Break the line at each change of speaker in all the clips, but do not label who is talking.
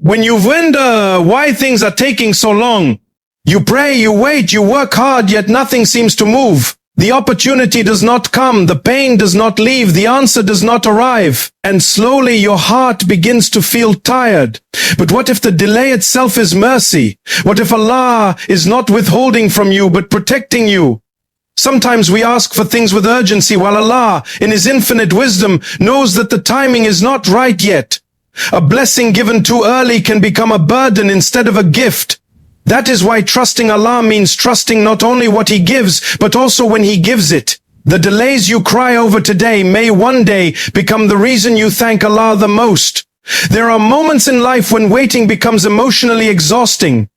When you wonder why things are taking so long, you pray, you wait, you work hard, yet nothing seems to move. The opportunity does not come, the pain does not leave, the answer does not arrive, and slowly your heart begins to feel tired. But what if the delay itself is mercy? What if Allah is not withholding from you but protecting you? Sometimes we ask for things with urgency while Allah, in His infinite wisdom, knows that the timing is not right yet. A blessing given too early can become a burden instead of a gift. That is why trusting Allah means trusting not only what He gives, but also when He gives it. The delays you cry over today may one day become the reason you thank Allah the most. There are moments in life when waiting becomes emotionally exhausting.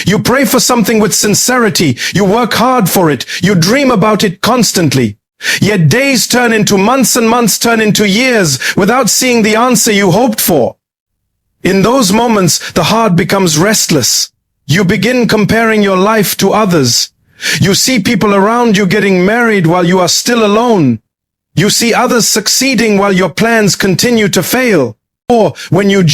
You pray for something with sincerity, you work hard for it, you dream about it constantly. Yet days turn into months and months turn into years without seeing the answer you hoped for. In those moments, the heart becomes restless. You begin comparing your life to others. You see people around you getting married while you are still alone. You see others succeeding while your plans continue to fail. Or when you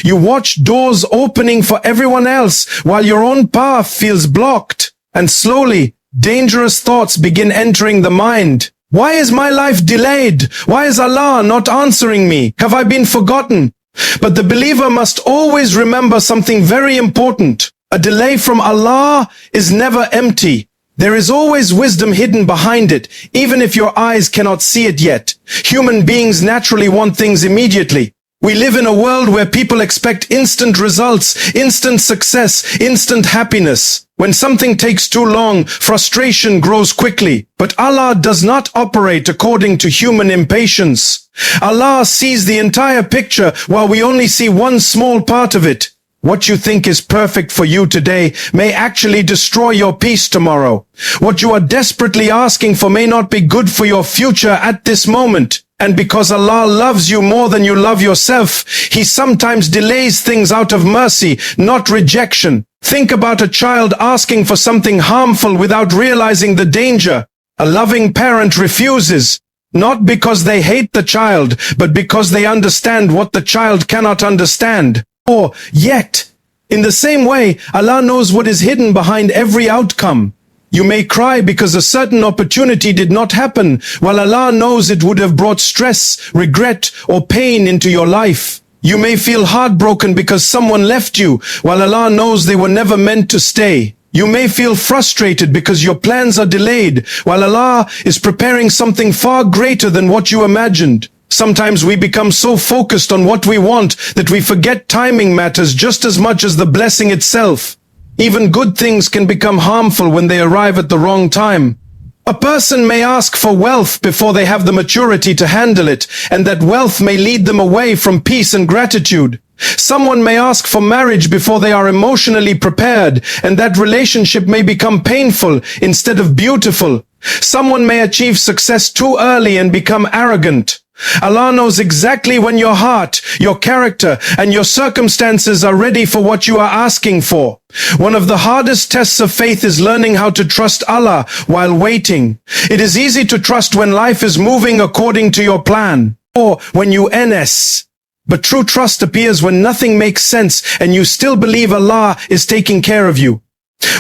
watch doors opening for everyone else while your own path feels blocked. And slowly, dangerous thoughts begin entering the mind. Why is my life delayed? Why is Allah not answering me? Have I been forgotten? But the believer must always remember something very important. A delay from Allah is never empty. There is always wisdom hidden behind it, even if your eyes cannot see it yet. Human beings naturally want things immediately. We live in a world where people expect instant results, instant success, instant happiness. When something takes too long, frustration grows quickly. But Allah does not operate according to human impatience. Allah sees the entire picture while we only see one small part of it. What you think is perfect for you today may actually destroy your peace tomorrow. What you are desperately asking for may not be good for your future at this moment. And because Allah loves you more than you love yourself, He sometimes delays things out of mercy, not rejection. Think about a child asking for something harmful without realizing the danger. A loving parent refuses, not because they hate the child, but because they understand what the child cannot understand. Or, yet, in the same way, Allah knows what is hidden behind every outcome. You may cry because a certain opportunity did not happen, while Allah knows it would have brought stress, regret, or pain into your life. You may feel heartbroken because someone left you, while Allah knows they were never meant to stay. You may feel frustrated because your plans are delayed, while Allah is preparing something far greater than what you imagined. Sometimes we become so focused on what we want that we forget timing matters just as much as the blessing itself. Even good things can become harmful when they arrive at the wrong time. A person may ask for wealth before they have the maturity to handle it, and that wealth may lead them away from peace and gratitude. Someone may ask for marriage before they are emotionally prepared, and that relationship may become painful instead of beautiful. Someone may achieve success too early and become arrogant. Allah knows exactly when your heart, your character, and your circumstances are ready for what you are asking for. One of the hardest tests of faith is learning how to trust Allah while waiting. It is easy to trust when life is moving according to your plan, or when you NS. But true trust appears when nothing makes sense and you still believe Allah is taking care of you.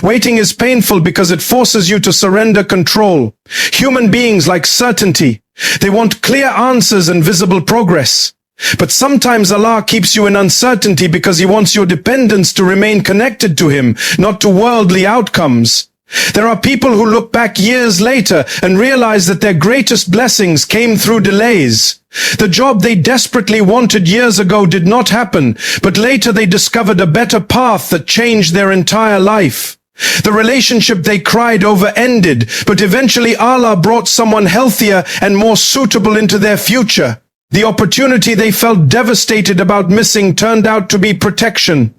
Waiting is painful because it forces you to surrender control. Human beings like certainty. They want clear answers and visible progress. But sometimes Allah keeps you in uncertainty because He wants your dependence to remain connected to Him, not to worldly outcomes. There are people who look back years later and realize that their greatest blessings came through delays. The job they desperately wanted years ago did not happen, but later they discovered a better path that changed their entire life. The relationship they cried over ended, but eventually Allah brought someone healthier and more suitable into their future. The opportunity they felt devastated about missing turned out to be protection.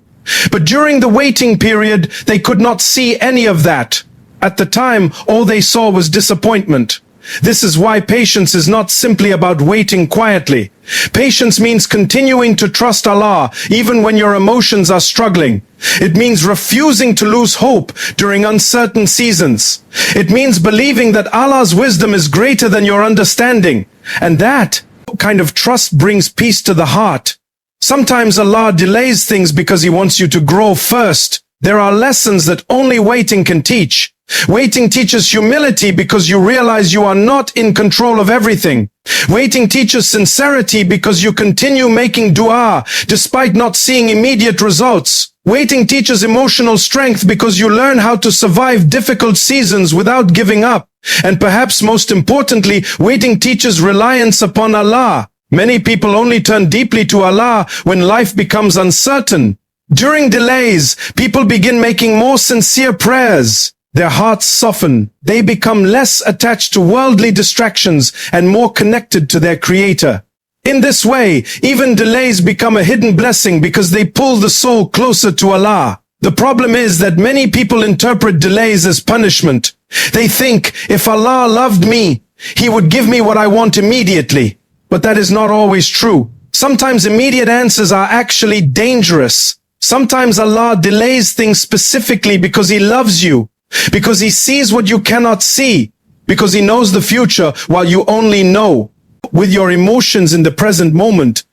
But during the waiting period, they could not see any of that. At the time, all they saw was disappointment. This is why patience is not simply about waiting quietly. Patience means continuing to trust Allah even when your emotions are struggling. It means refusing to lose hope during uncertain seasons. It means believing that Allah's wisdom is greater than your understanding. And that kind of trust brings peace to the heart. Sometimes Allah delays things because He wants you to grow first. There are lessons that only waiting can teach. Waiting teaches humility because you realize you are not in control of everything. Waiting teaches sincerity because you continue making dua despite not seeing immediate results. Waiting teaches emotional strength because you learn how to survive difficult seasons without giving up. And perhaps most importantly, waiting teaches reliance upon Allah. Many people only turn deeply to Allah when life becomes uncertain. During delays, people begin making more sincere prayers. Their hearts soften. They become less attached to worldly distractions and more connected to their Creator. In this way, even delays become a hidden blessing because they pull the soul closer to Allah. The problem is that many people interpret delays as punishment. They think, if Allah loved me, He would give me what I want immediately. But that is not always true. Sometimes immediate answers are actually dangerous. Sometimes Allah delays things specifically because He loves you, because He sees what you cannot see, because He knows the future while you only know. With your emotions in the present moment,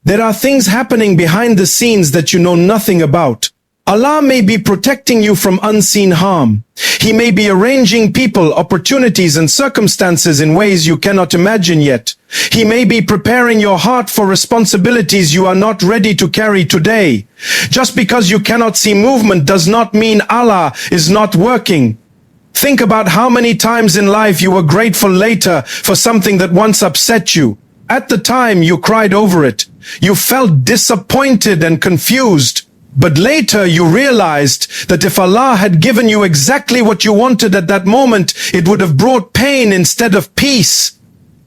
there are things happening behind the scenes that you know nothing about. Allah may be protecting you from unseen harm. He may be arranging people, opportunities, and circumstances in ways you cannot imagine yet. He may be preparing your heart for responsibilities you are not ready to carry today. Just because you cannot see movement does not mean Allah is not working. Think about how many times in life you were grateful later for something that once upset you. At the time, you cried over it. You felt disappointed and confused. But later you realized that if Allah had given you exactly what you wanted at that moment, it would have brought pain instead of peace.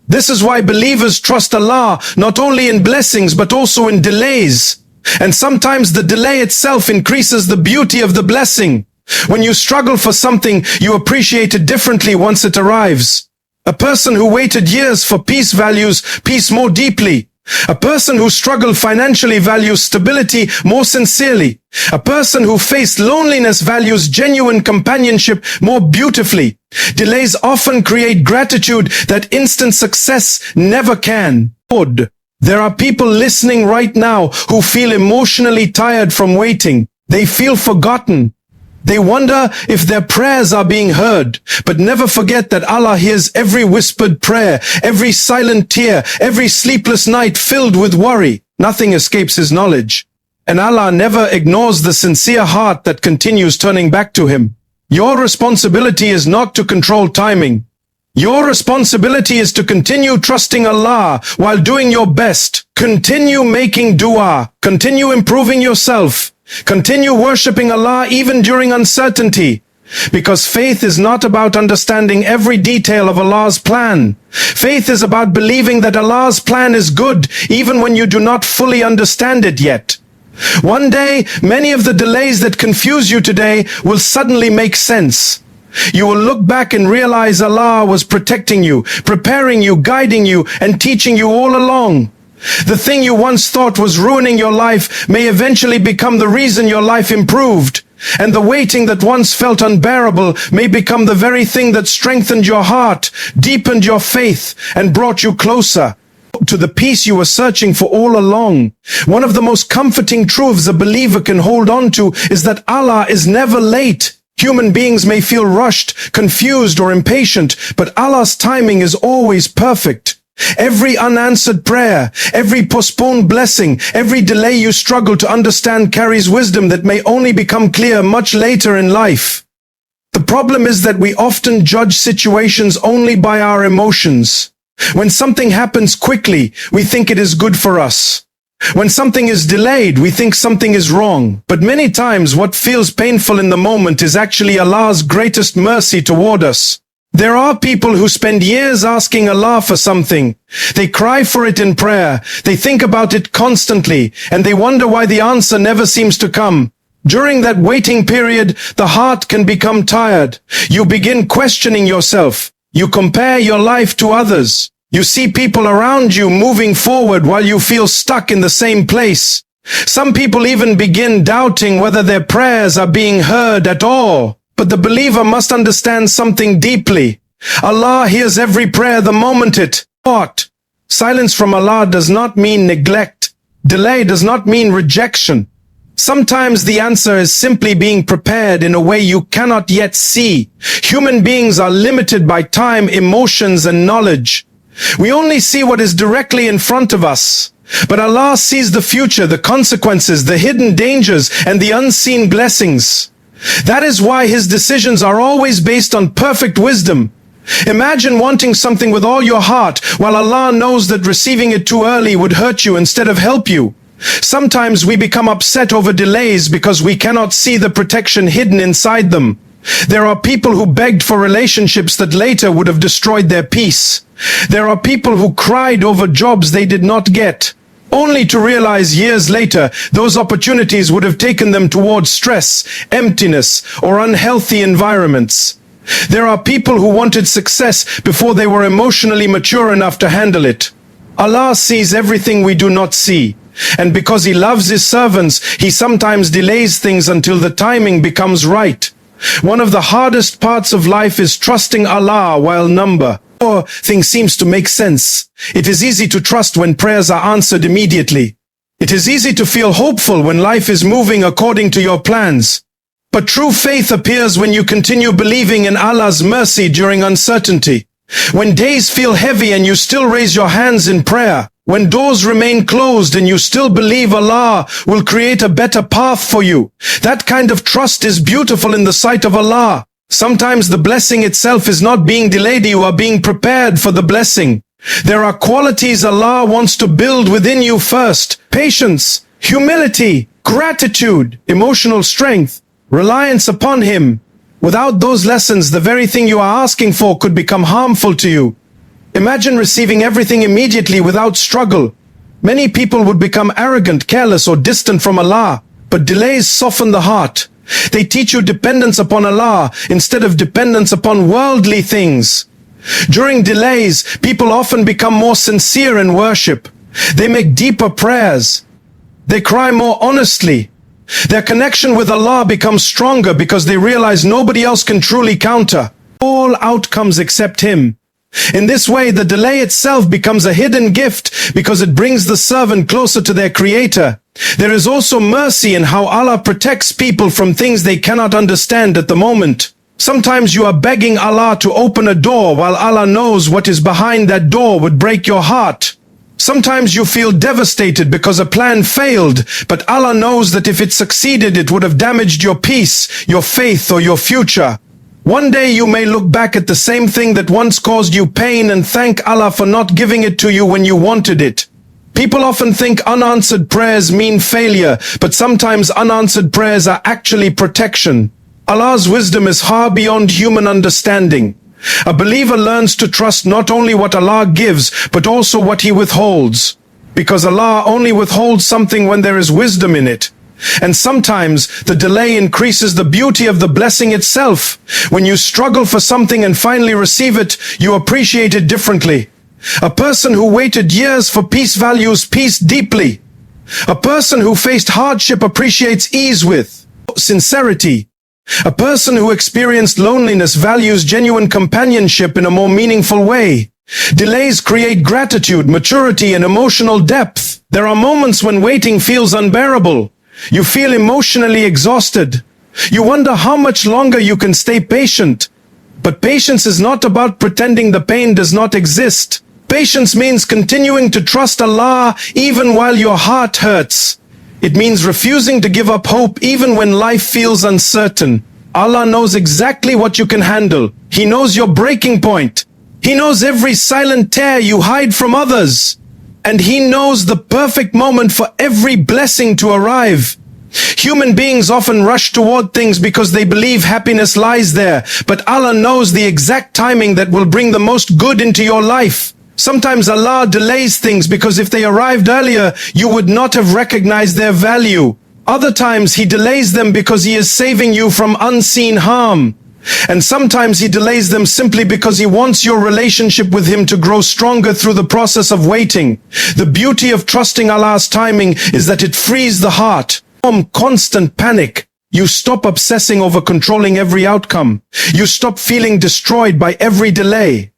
This is why believers trust Allah not only in blessings but also in delays. And sometimes the delay itself increases the beauty of the blessing. When you struggle for something, you appreciate it differently once it arrives. A person who waited years for peace values peace more deeply. A person who struggled financially values stability more sincerely. A person who faced loneliness values genuine companionship more beautifully. Delays often create gratitude that instant success never can. There are people listening right now who feel emotionally tired from waiting. They feel forgotten. They wonder if their prayers are being heard, but never forget that Allah hears every whispered prayer, every silent tear, every sleepless night filled with worry. Nothing escapes His knowledge. And Allah never ignores the sincere heart that continues turning back to Him. Your responsibility is not to control timing. Your responsibility is to continue trusting Allah while doing your best. Continue making dua. Continue improving yourself. Continue worshipping Allah even during uncertainty. Because faith is not about understanding every detail of Allah's plan. Faith is about believing that Allah's plan is good even when you do not fully understand it yet. One day, many of the delays that confuse you today will suddenly make sense. You will look back and realize Allah was protecting you, preparing you, guiding you, and teaching you all along. The thing you once thought was ruining your life may eventually become the reason your life improved. And the waiting that once felt unbearable may become the very thing that strengthened your heart, deepened your faith, and brought you closer to the peace you were searching for all along. One of the most comforting truths a believer can hold on to is that Allah is never late. Human beings may feel rushed, confused, or impatient, but Allah's timing is always perfect. Every unanswered prayer, every postponed blessing, every delay you struggle to understand carries wisdom that may only become clear much later in life. The problem is that we often judge situations only by our emotions. When something happens quickly, we think it is good for us. When something is delayed, we think something is wrong. But many times what feels painful in the moment is actually Allah's greatest mercy toward us. There are people who spend years asking Allah for something. They cry for it in prayer. They think about it constantly, and they wonder why the answer never seems to come. During that waiting period, the heart can become tired. You begin questioning yourself. You compare your life to others. You see people around you moving forward while you feel stuck in the same place. Some people even begin doubting whether their prayers are being heard at all. But the believer must understand something deeply. Allah hears every prayer the moment it. Silence from Allah does not mean neglect. Delay does not mean rejection. Sometimes the answer is simply being prepared in a way you cannot yet see. Human beings are limited by time, emotions, and knowledge. We only see what is directly in front of us. But Allah sees the future, the consequences, the hidden dangers, and the unseen blessings. That is why His decisions are always based on perfect wisdom. Imagine wanting something with all your heart, while Allah knows that receiving it too early would hurt you instead of help you. Sometimes we become upset over delays because we cannot see the protection hidden inside them. There are people who begged for relationships that later would have destroyed their peace. There are people who cried over jobs they did not get, only to realize years later those opportunities would have taken them towards stress, emptiness, or unhealthy environments. There are people who wanted success before they were emotionally mature enough to handle it. Allah sees everything we do not see. And because He loves His servants, He sometimes delays things until the timing becomes right. One of the hardest parts of life is trusting Allah while things seems to make sense. It is easy to trust when prayers are answered immediately. It is easy to feel hopeful when life is moving according to your plans. But true faith appears when you continue believing in Allah's mercy during uncertainty. When days feel heavy and you still raise your hands in prayer. When doors remain closed and you still believe Allah will create a better path for you. That kind of trust is beautiful in the sight of Allah. Sometimes the blessing itself is not being delayed, you are being prepared for the blessing. There are qualities Allah wants to build within you first. Patience, humility, gratitude, emotional strength, reliance upon Him. Without those lessons, the very thing you are asking for could become harmful to you. Imagine receiving everything immediately without struggle. Many people would become arrogant, careless, or distant from Allah. But delays soften the heart. They teach you dependence upon Allah instead of dependence upon worldly things. During delays, people often become more sincere in worship. They make deeper prayers. They cry more honestly. Their connection with Allah becomes stronger because they realize nobody else can truly counter all outcomes except Him. In this way, the delay itself becomes a hidden gift because it brings the servant closer to their Creator. There is also mercy in how Allah protects people from things they cannot understand at the moment. Sometimes you are begging Allah to open a door while Allah knows what is behind that door would break your heart. Sometimes you feel devastated because a plan failed, but Allah knows that if it succeeded, it would have damaged your peace, your faith, or your future. One day you may look back at the same thing that once caused you pain and thank Allah for not giving it to you when you wanted it. People often think unanswered prayers mean failure, but sometimes unanswered prayers are actually protection. Allah's wisdom is far beyond human understanding. A believer learns to trust not only what Allah gives, but also what He withholds. Because Allah only withholds something when there is wisdom in it. And sometimes the delay increases the beauty of the blessing itself. When you struggle for something and finally receive it, you appreciate it differently. A person who waited years for peace values peace deeply. A person who faced hardship appreciates ease with sincerity. A person who experienced loneliness values genuine companionship in a more meaningful way. Delays create gratitude, maturity, and emotional depth. There are moments when waiting feels unbearable. You feel emotionally exhausted. You wonder how much longer you can stay patient. But patience is not about pretending the pain does not exist. Patience means continuing to trust Allah even while your heart hurts. It means refusing to give up hope even when life feels uncertain. Allah knows exactly what you can handle. He knows your breaking point. He knows every silent tear you hide from others. And He knows the perfect moment for every blessing to arrive. Human beings often rush toward things because they believe happiness lies there, but Allah knows the exact timing that will bring the most good into your life. Sometimes Allah delays things because if they arrived earlier, you would not have recognized their value. Other times He delays them because He is saving you from unseen harm. And sometimes He delays them simply because He wants your relationship with Him to grow stronger through the process of waiting. The beauty of trusting Allah's timing is that it frees the heart from constant panic. You stop obsessing over controlling every outcome. You stop feeling destroyed by every delay.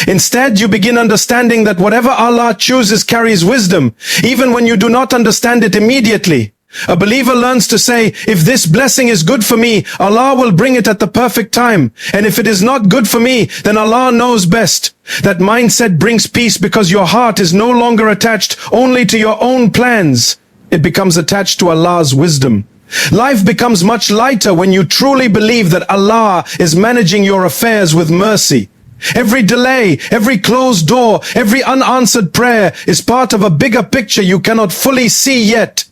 Instead, you begin understanding that whatever Allah chooses carries wisdom, even when you do not understand it immediately. A believer learns to say, if this blessing is good for me, Allah will bring it at the perfect time. And if it is not good for me, then Allah knows best. That mindset brings peace because your heart is no longer attached only to your own plans. It becomes attached to Allah's wisdom. Life becomes much lighter when you truly believe that Allah is managing your affairs with mercy. Every delay, every closed door, every unanswered prayer is part of a bigger picture you cannot fully see yet.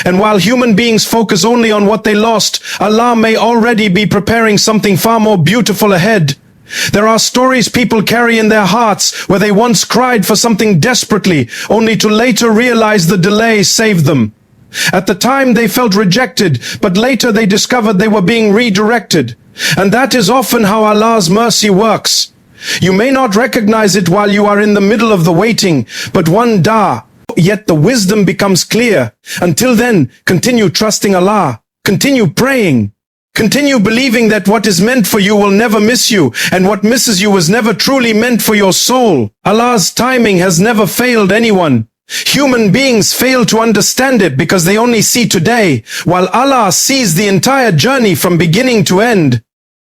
And while human beings focus only on what they lost, Allah may already be preparing something far more beautiful ahead. There are stories people carry in their hearts where they once cried for something desperately, only to later realize the delay saved them. At the time they felt rejected, but later they discovered they were being redirected. And that is often how Allah's mercy works. You may not recognize it while you are in the middle of the waiting, but one day, yet the wisdom becomes clear. Until then, continue trusting Allah. Continue praying. Continue believing that what is meant for you will never miss you, and what misses you was never truly meant for your soul. Allah's timing has never failed anyone. Human beings fail to understand it because they only see today, while Allah sees the entire journey from beginning to end.